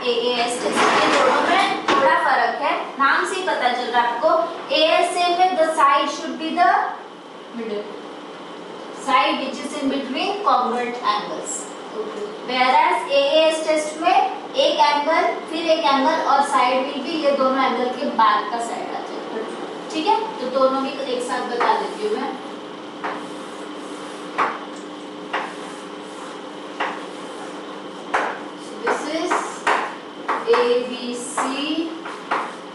AAS test, ये दोनों में थोड़ा फर्क है, नाम से ही पता चल रहा है आपको। ASA में the side should be the middle side which is in between convert angles, whereas AAS test में एक एंगल फिर एक एंगल और साइड विल भी ये दोनों एंगल के बाद का साइड आ जाएगा, ठीक है। तो दोनों भी एक साथ बता देती हूँ मैं। दिस इज ABC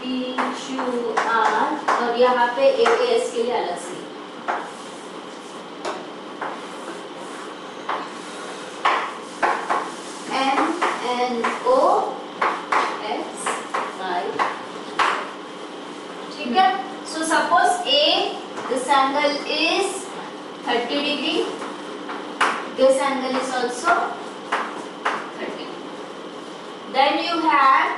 PQR और यहाँ पे AAS के लिए अलग से NOXY, ठीक है। So suppose A, this angle is 30 degree, this angle is also 30. Then you have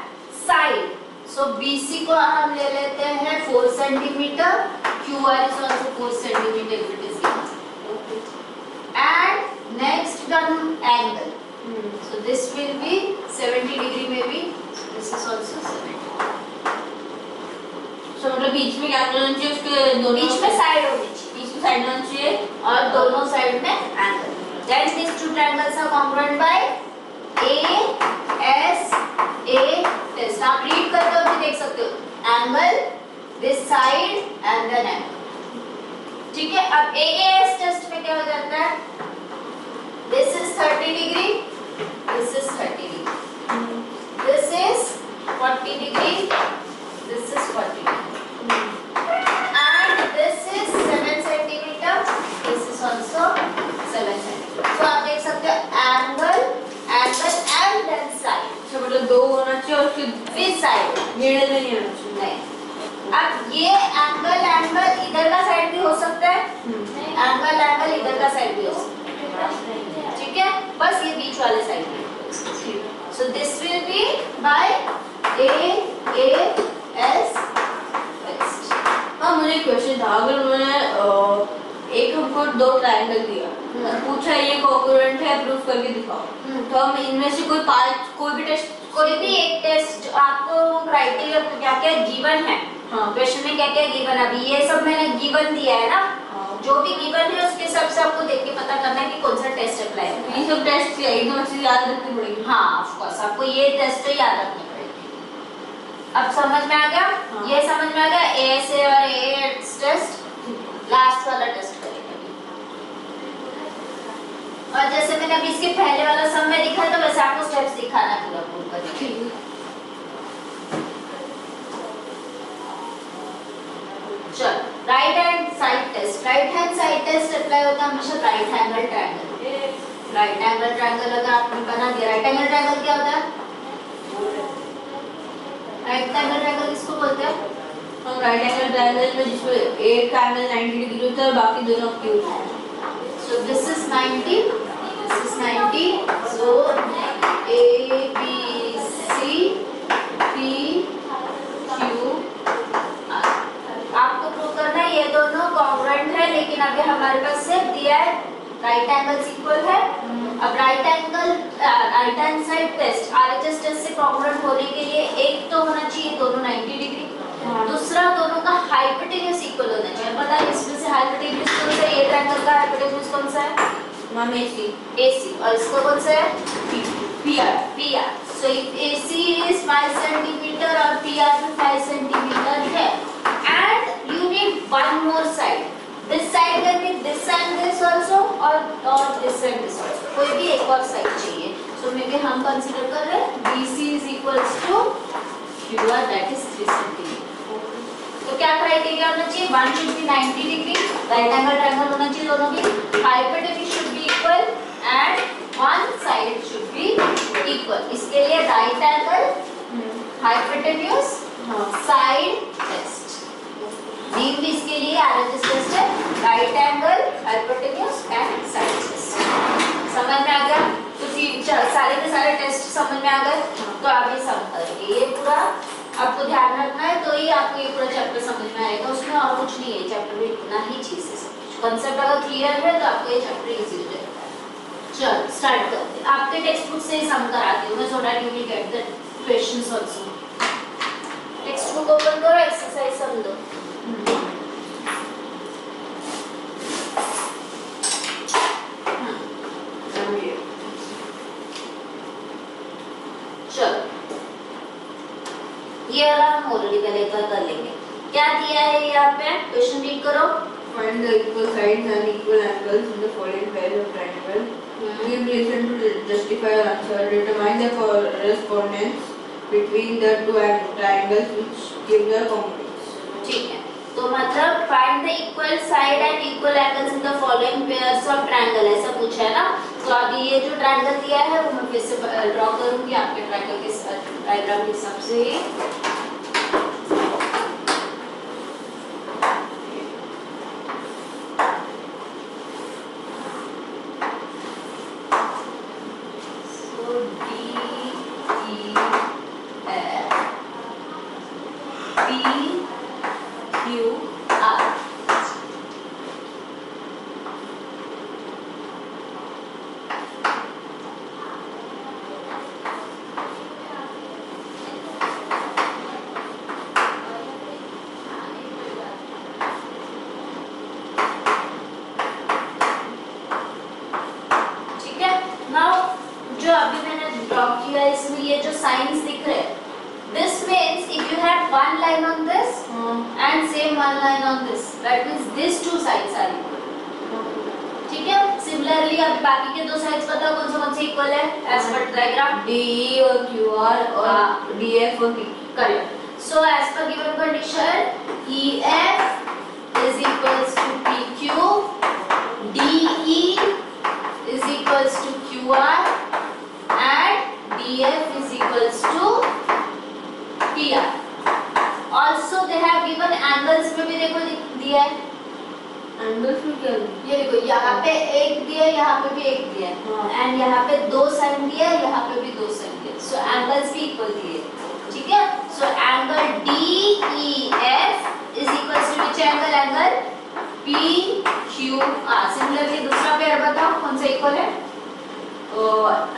side. So BC को हम ले लेते हैं 4 centimeter, QR is also 4 centimeter if it is given. And next come angle. So this will be 70 degree maybe. So this is also 70. So मतलब बीच में क्या होना चाहिए, उसके दोनों बीच में साइड होनी चाहिए, बीच में साइड होना चाहिए और दोनों साइड में angle. Then these two triangles are congruent by ASA test. आप रीड करते हो तो देख सकते हो angle, this side and then angle, ठीक है। अब AAS टेस्ट में क्या हो जाता है, this is 30 degree, this is 30 degree, this is 40 degree, this is 40 degree, and this is 7 centimeter, this is also 7 centimeter. So आप देख सकते हो angle, angle and then side. तो मतलब दो होना चाहिए और फिर साइड, मिडिल में नहीं होना चाहिए। नहीं। अब ये एंगल, एंगल इधर का साइड भी हो सकता है, एंगल, एंगल इधर का साइड भी हो सकता है, ठीक है। बस ये बीच वाले साइड में। So this will be by AAS test. हाँ, मुझे क्वेश्चन था, अगर उन्होंने एक हमको दो ट्रायंगल दिया और पूछा ये कॉन्ग्रुएंट है, प्रूव करके दिखाओ, तो हम इनमें से कोई भी एक टेस्ट आपको क्राइटेरिया क्या क्या गिवन है, हाँ क्वेश्चन में क्या क्या गिवन है। अभी ये सब मैंने गिवन दिया है ना, जो भी गिवन है उसके हिसाब से आपको देख के पता करना है कि कौन सा टेस्ट अप्लाई है। ये सब टेस्ट एकदम से याद रखनी पड़ेगी। हाँ ऑफ कोर्स आपको ये टेस्ट याद रखनी पड़ेगी। अब समझ में आ गया, हाँ। ये समझ में आ गया। ASA और AAS टेस्ट लास्ट वाला टेस्ट करेंगे। और जैसे मैंने अभी इसके पहले वाला सब में दिखाया तो वैसे आपको स्टेप्स दिखाना है पूरा प्रूव करके। चल right hand side test. Right hand side test apply होता है हमेशा right angle triangle. Right angle triangle अगर आपने बना दिया, राइट एंगल ट्रायंगल क्या होता है? राइट एंगल ट्रायंगल किसको बोलते हैं? हम राइट एंगल ट्रायंगल में जिसमें एक का एंगल 90 डिग्री होता है और बाकी दोनों एक्यूट हैं। So this is 90, this is 90. So A B C P Q R. आपको प्रूव करना है ये दोनों कॉन्ग्रुएंट है, लेकिन अभी हमारे पास सिर्फ दिया है राइट एंगल्स इक्वल है। अब right angle right hand side test RHS test से कॉन्ग्रुएंट होने के लिए एक तो होना चाहिए दोनों 90 डिग्री, दूसरा दोनों का हाइपोटेन्यूज इक्वल होना चाहिए। पता है इसमें से हाइपोटेन्यूज कौन सा है? ये ट्रायंगल का हाइपोटेन्यूज कौन सा है? मैम AC और इसका कौन सा है? PR। So if AC is 5 centimeter और PR भी 5 centimeter है, and you need one more side. This side can be this and this also, or this and this also. कोई भी एक और साइड चाहिए। So maybe हम कंसीडर कर रहे हैं BC is equals to QR, that is 3 centimeter. तो क्या क्राइटेरिया होना चाहिए? One should be 90 degree, right angle triangle होना चाहिए दोनों की, hypotenuse should be equal and one side should be equal. इसके लिए right angle, hypotenuse, side test. नीम भी इसके लिए RHS टेस्ट है, right angle, hypotenuse and side test. समझ में आ गया? तो सारे के सारे टेस्ट समझ में आ गए, तो आप ये समझ करेंगे। ये पूरा आपको ध्यान रखना है, तो ही आपको ये पूरा चैप्टर समझ में आएगा। उसमें और कुछ नहीं है, चैप्टर में इतना ही चीज है। सब कुछ कांसेप्ट अगर क्लियर है तो आपको ये चैप्टर इजी हो जाएगा। चल स्टार्ट करते हैं। आपके टेक्स्ट बुक से ही सम कराती हूँ मैं, so that you will get the questions also. Text book open करो, एक्सरसाइज समझो। चलो ये वाला हम ऑलरेडी पहले एक बार कर लेंगे। क्या दिया है यहाँ पे, क्वेश्चन रीड करो। Find the equal sides and equal angles in the following pairs of triangle. Give reason to justify your answer. Determine the correspondence between the two triangles which give the congruence. ठीक है, तो मतलब find the equal side and equal angles in the following pairs of triangle, ऐसा पूछा है ना। तो अभी ये जो ट्रायंगल दिया है वो मैं फिर से ड्रॉ करूंगी आपके ट्रायंगल के डायग्राम के हिसाब से। इसमें ये जो साइंस दिख रहे हैं, this means if you have one line on this and same one line on this, that means these two sides are equal। ठीक है, सिमिलरली अब बाकी के दो साइड्स बताओ कौन से इक्वल है एज पर डायग्राम, DE और QR और DF और PQ। Correct. So as per given condition EF is equals to PQ, DE is equals to QR and DF is equals to PR। Also they have given angles में भी देखो दिया है। Angles में क्या है? ये देखो यहाँ पे एक दिया है, यहाँ पे भी एक दिया है एंड यहाँ पे दो साइन दिया है, यहाँ पे भी दो साइन दिया है। सो एंगल्स भी इक्वल दिए, ठीक है। So angle DEF is equals to which angle? Angle PQR। Similarly दूसरा पेयर बताओ कौन सा इक्वल है?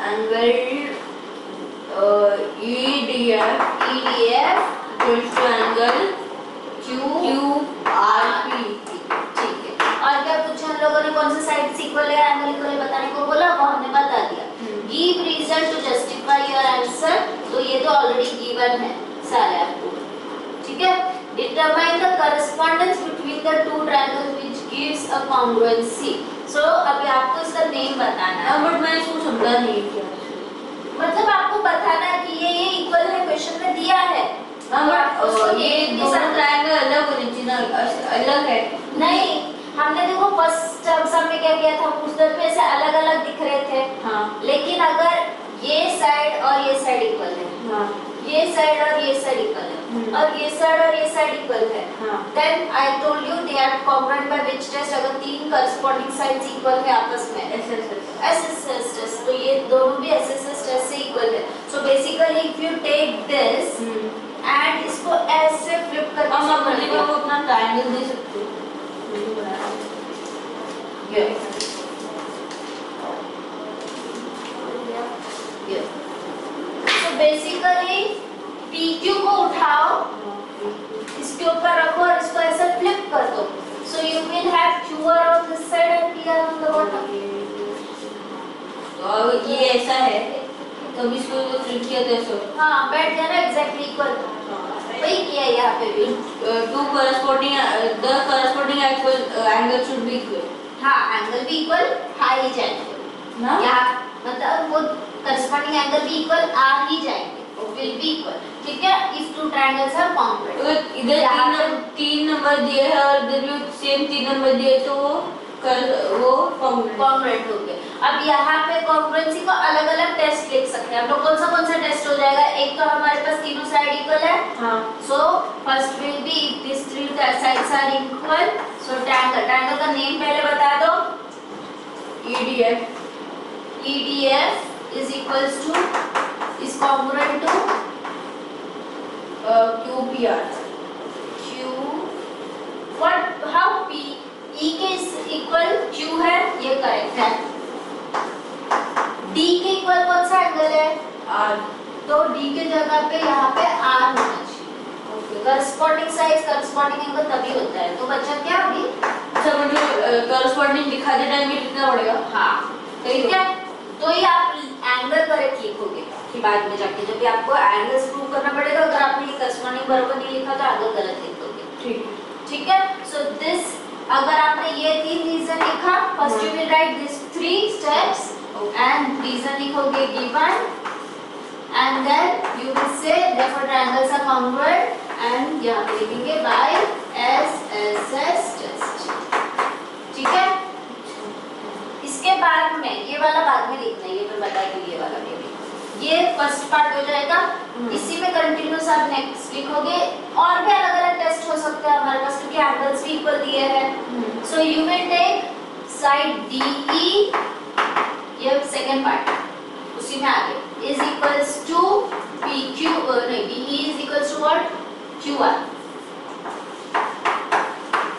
Angle EDF equals to angle QRP। ठीक है, और क्या पूछा हम लोगों ने, कौन से साइड इक्वल है, एंगल इक्वल है बताने को बोला, वो हमने बता दिया। Give reason to justify your answer, तो ये तो ऑलरेडी गिवन है सारे आपको, ठीक है। Determine the correspondence between the two triangles which gives a congruency. So अभी आपको इसका नेम बताना है, बट मैं इसको समझा नहीं क्या, मतलब आपको बताना है कि ये इक्वल है, क्वेश्चन में दिया है। ये दोनों ट्रायंगल अलग होने चाहिए, अलग है। नहीं, हमने देखो फर्स्ट टर्म में क्या किया था, उस तरफ ऐसे अलग अलग दिख रहे थे। हाँ। लेकिन अगर ये साइड और ये साइड इक्वल है, हाँ। ये साइड और ये साइड इक्वल है, और ये साइड और ये साइड इक्वल है, then I told you they are congruent by which test? अगर तीन कॉरेस्पॉन्डिंग साइड्स इक्वल है आपस में, SSS टेस्ट, तो ये दोनों भी SSS टेस्ट से इक्वल है। So basically if you take this and इसको ऐसे फ्लिप करके हम अपने को अपना ट्रायंगल दे सकते हो। So basically PQ को उठाओ, इसके ऊपर रखो और इसको ऐसे फ्लिप कर दो। So you will have QR on this side and PR on the bottom। तो अब ये ऐसा है, तो इसको जो फ्लिप किया था ऐसा, हाँ बैठ गया ना, एग्जैक्टली इक्वल वही किया यहाँ पे भी। Two corresponding the corresponding angle should be equal। हाँ, एंगल भी इक्वल आ ही जाएंगे ना, यहाँ मतलब वो corresponding एंगल भी इक्वल आ ही जाएंगे, will be equal, ठीक है। if two triangles are congruent, तो इधर तीन नंबर दिए हैं और इधर भी सेम तीन नंबर दिए, तो वो कॉन्ग्रुएंट हो गए। अब यहाँ पे कॉन्ग्रुएंसी को अलग अलग टेस्ट लिख सकते हैं हम लोग। कौन सा टेस्ट हो जाएगा? एक तो हमारे पास तीनों साइड इक्वल है, so first will be if this three sides are equal, so triangle का नेम पहले बता दो। EDF is equals to is congruent to QPR। What how P E के इक्वल Q है, ये करेक्ट है। D के इक्वल कौन सा एंगल है? R। तो डी के जगह पे यहाँ पे आर होना चाहिए। करस्पॉन्डिंग साइज करस्पॉन्डिंग एंगल तभी होता है। तो बच्चा क्या अभी अच्छा मतलब करस्पॉन्डिंग दिखाते टाइम भी लिखना पड़ेगा। हाँ ठीक है, तो ही आप एंगल करेक्ट लिखोगे कि बाद में जाके जब भी आपको एंगल्स प्रूव करना पड़ेगा, अगर आपने ये करस्पॉन्डिंग बराबर नहीं लिखा तो एंगल गलत लिख दोगे। ठीक है, सो दिस अगर आपने ये 3 रीजन लिखा, first you will write this 3 steps and reason लिखोगे given and then you will say therefore triangles are congruent and यहाँ पे लिखेंगे by SSS test। ठीक है, इसके बाद में ये वाला बाद में लिखना है, ये मैं बता दूँ ये वाला भी। ये फर्स्ट पार्ट हो जाएगा, इसी में कंटिन्यूस आप नेक्स्ट लिखोगे। और भी अलग अलग टेस्ट हो सकते हैं हमारे पास क्योंकि एंगल्स भी इक्वल दिए हैं। So you will take side DE, ये सेकंड पार्ट उसी में आगे is equals to PQ नहीं DE is equals to what QR,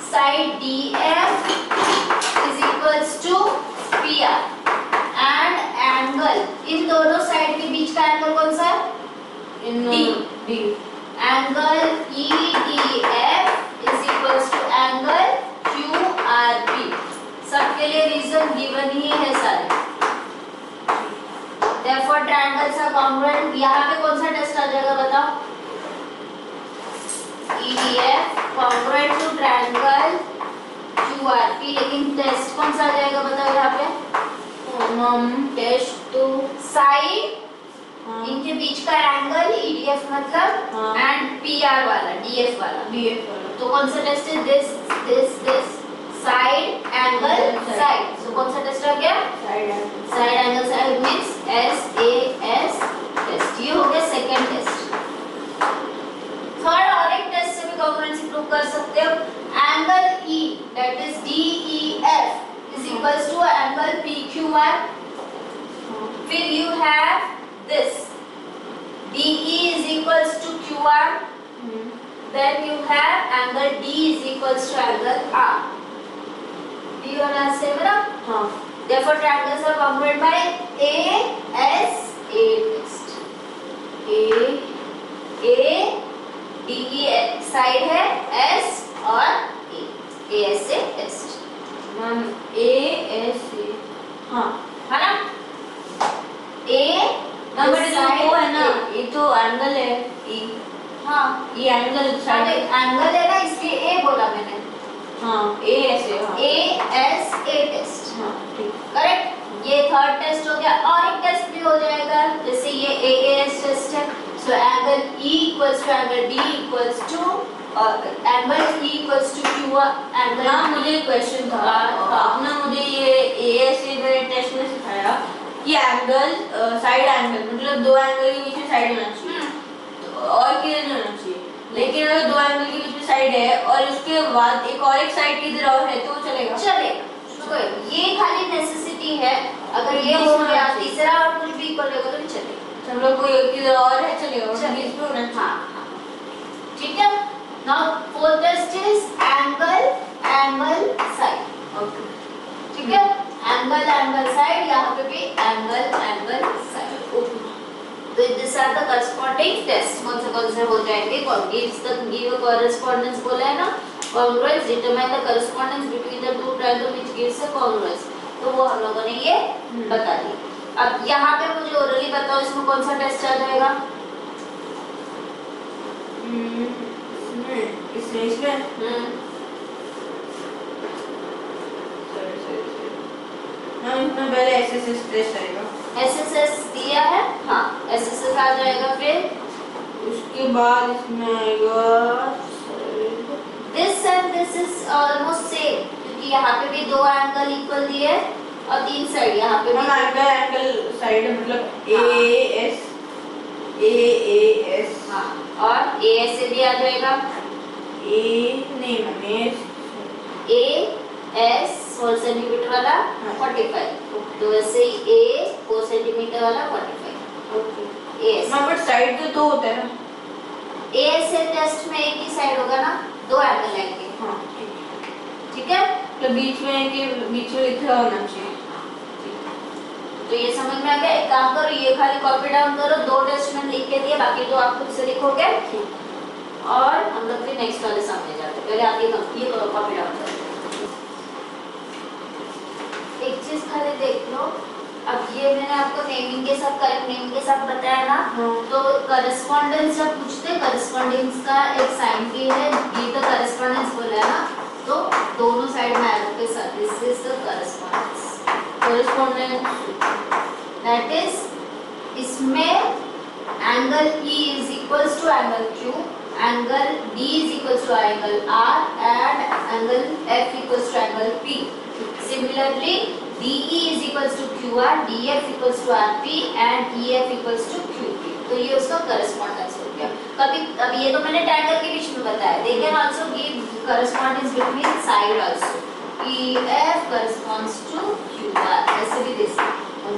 side DF is equals to PR and angle इन दोनों साइड के बीच का एंगल कौन सा है? D। Angle EDF is equals to angle QRP। सबके लिए रीजन गिवन ही है सारे। Therefore triangles are congruent। यहाँ पे कौन सा टेस्ट आ जाएगा बताओ? EDF congruent to triangle QRP, लेकिन टेस्ट कौन सा आ जाएगा बताओ यहाँ पे? टेस्ट तो साइड इनके बीच का एंगल EDF मतलब एंड PR वाला DF वाला। तो कौन सा टेस्ट है? This side angle side. So कौन सा टेस्ट आ गया? Side angle side means SAS test. ये हो गया सेकंड टेस्ट। थर्ड और एक टेस्ट से भी कॉन्ग्रुएंसी प्रूव कर सकते हो। Angle E that is DEF is equals to angle PQR। फिर you have this DE is equals to QR, then you have angle D is equals to angle R. Do you understand now? हाँ. Therefore triangles are congruent by ASA test. DE side है S और ASA test. Ma'am ASA हाँ है ना? Ma'am but जो वो है ना ये तो एंगल है E। हाँ ये एंगल साइड एंगल है ना, इसलिए A बोला मैंने। हाँ ASA हाँ ASA टेस्ट। हाँ ठीक करेक्ट। ये थर्ड टेस्ट हो गया। और एक टेस्ट भी हो जाएगा, जैसे ये AAS टेस्ट है। So angle E equals to angle D equals to angle E equals to QR angle. हाँ मुझे क्वेश्चन था, आपने मुझे ये ASA में टेस्ट में सिखाया कि एंगल साइड एंगल मतलब दो एंगल के बीच में साइड होना चाहिए तो और किधर नहीं होना चाहिए। लेकिन अगर दो एंगल के बीच में साइड है और उसके बाद एक साइड किधर और है तो चलेगा। ये खाली नेसेसिटी है, अगर ये हो गया तीसरा और कुछ भी इक्वल होगा तो भी चलेगा। हम लोग कोई किधर और है चलेगा और बीच में होना चाहिए। हाँ ठीक है। Now fourth test is angle side. Okay ठीक है, एंगल साइड, यहाँ पे भी एंगल साइड। ओके, तो this are the corresponding test. कौन से हो जाएंगे? गिव अ कॉरेस्पॉन्डेंस बोला है ना, congruence, determine the correspondence between the to triangle which gives a congruence. तो वो हम लोगों ने ये बता दी। अब यहाँ पे मुझे ओरली बताओ इसमें कौन सा टेस्ट आ जाएगा? इसमें इसमें पहले SSS टेस्ट आएगा। SSS दिया है, हाँ SSS आ जाएगा। फिर उसके बाद इसमें आएगा this and this is almost same क्योंकि यहाँ पे भी दो एंगल इक्वल दिए और तीन साइड यहाँ पे भी एंगल साइड मतलब AAS हाँ, और AS से भी आ जाएगा। नहीं मैम AS 4 सेंटीमीटर वाला 45, तो वैसे ही A 4 सेंटीमीटर वाला 45। Okay AS ma'am but side तो दो होता है ना। AS से टेस्ट में एक ही साइड होगा ना, दो एंगल आएंगे। हाँ ठीक है, तो बीच में लिखा होना चाहिए। तो ये समझ में आ गया। एक काम करो, ये खाली कॉपी डाउन करो, 2 टेस्ट मैंने लिख के दिए, बाकी तो आप खुद से लिखोगे। और हम लोग फिर नेक्स्ट वाले सामने जाते हैं। पहले आप ये कॉपी डाउन करो। एक चीज खाली देख लो, अब ये मैंने आपको नेमिंग के साथ, करेक्ट नेमिंग के साथ बताया ना, तो करस्पॉन्डेंस जब पूछते हैं, करस्पॉन्डेंस का एक साइन भी है, ये तो करस्पॉन्डेंस बोला है ना, तो दोनों साइड में एरो के साथ, this is the correspondence. That is, इसमें angle E is equals to angle Q, angle D is equals to angle R, and angle F equals to angle P. Similarly, DE is equals to QR, DF equals to RP, and EF equals to QP. तो ये उसका correspondence हो गया। कभी अब ये तो मैंने ट्रायंगल के बीच में बताया, they can also give correspondence between side also. EF corresponds to QR, ऐसे भी दे सकते हैं।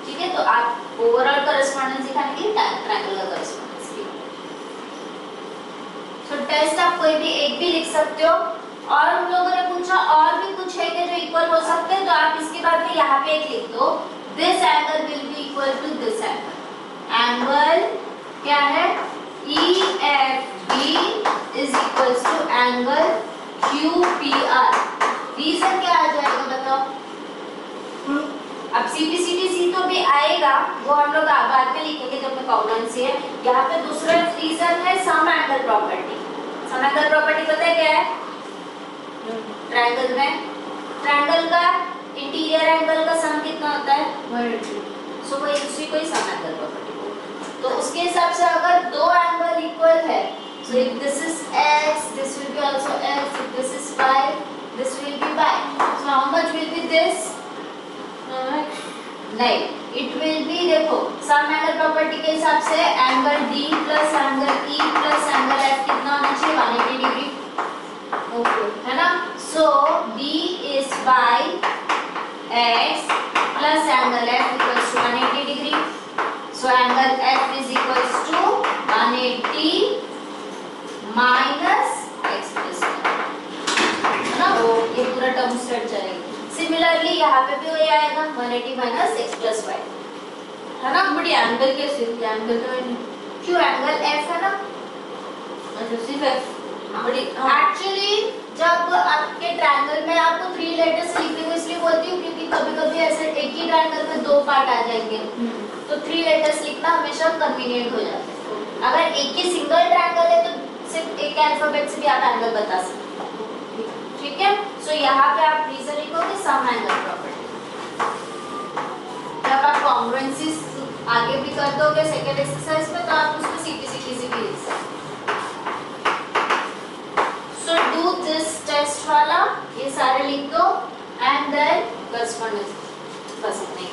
ठीक है, तो आप ओवरऑल करस्पॉन्डेंस दिखाने के लिए ट्रायंगल का करस्पॉन्डेंस भी। तो टेस्ट आप कोई भी एक भी लिख सकते हो। और हम लोगों ने पूछा और भी कुछ है कि जो इक्वल हो सकते हैं, तो आप इसके बाद में यहाँ पे एक लिख दो, this angle will be equal to this angle. Angle क्या है? EFB is equals to angle QPR। Reason क्या आ जाएगा बताओ? अब CPCTC तो भी आएगा, वो हम लोग बाद में लिखेंगे जब कॉन्ग्रुएंसी है। यहाँ पे दूसरा रीजन है sum angle property. Sum angle property पता है क्या है? ट्रायंगल में ट्रायंगल का इंटीरियर एंगल का सम कितना होता है? 180। सो वही उसी को ही सम एंगल प्रॉपर्टी बोलते हैं। तो उसके हिसाब से अगर दो एंगल इक्वल है, so if this is x, this will be also x, if this is y, this will be y. So how much will be this? नहीं, इट विल बी, देखो सम एंगल प्रॉपर्टी के हिसाब से angle D plus angle E plus angle F कितना होना चाहिए? 180 degree, है ना? सो D is by x plus angle F equals to 180 degree. So angle F is equals to 180 minus x plus 1, है ना? तो ये पूरा टर्म सेट चलेगी। सिमिलरली यहाँ पे भी वही आएगा, 180 minus x plus y, है ना? बड़ी एंगल कैसे? एंगल तो नहीं, क्यों? एंगल F है ना? अच्छा सिर्फ F। बड़ी एक्चुअली जब आपके ट्रायंगल में आपको 3 लेटर्स लिखने को इसलिए बोलती हूँ क्योंकि कभी-कभी ऐसे एक ही ट्रायंगल में 2 पार्ट आ जाएंगे, तो 3 लेटर्स लिखना हमेशा कन्वीनियंट हो जाता है। अगर एक ही सिंगल ट्रायंगल है तो सिर्फ एक अल्फाबेट से भी आप एंगल बता सकते हो। ठीक है, सो यहाँ पे आप रीजन लिखोगे सम एंगल प्रॉपर्टी। जब आप कॉन्ग्रुएंसीज आगे भी कर दोगे सेकंड एक्सरसाइज में, तो आप उसको CPCTC भी लिख सकते हो। So do this test वाला, ये सारे लिख दो एंड देन करस्पॉन्डेंस बस इतना ही।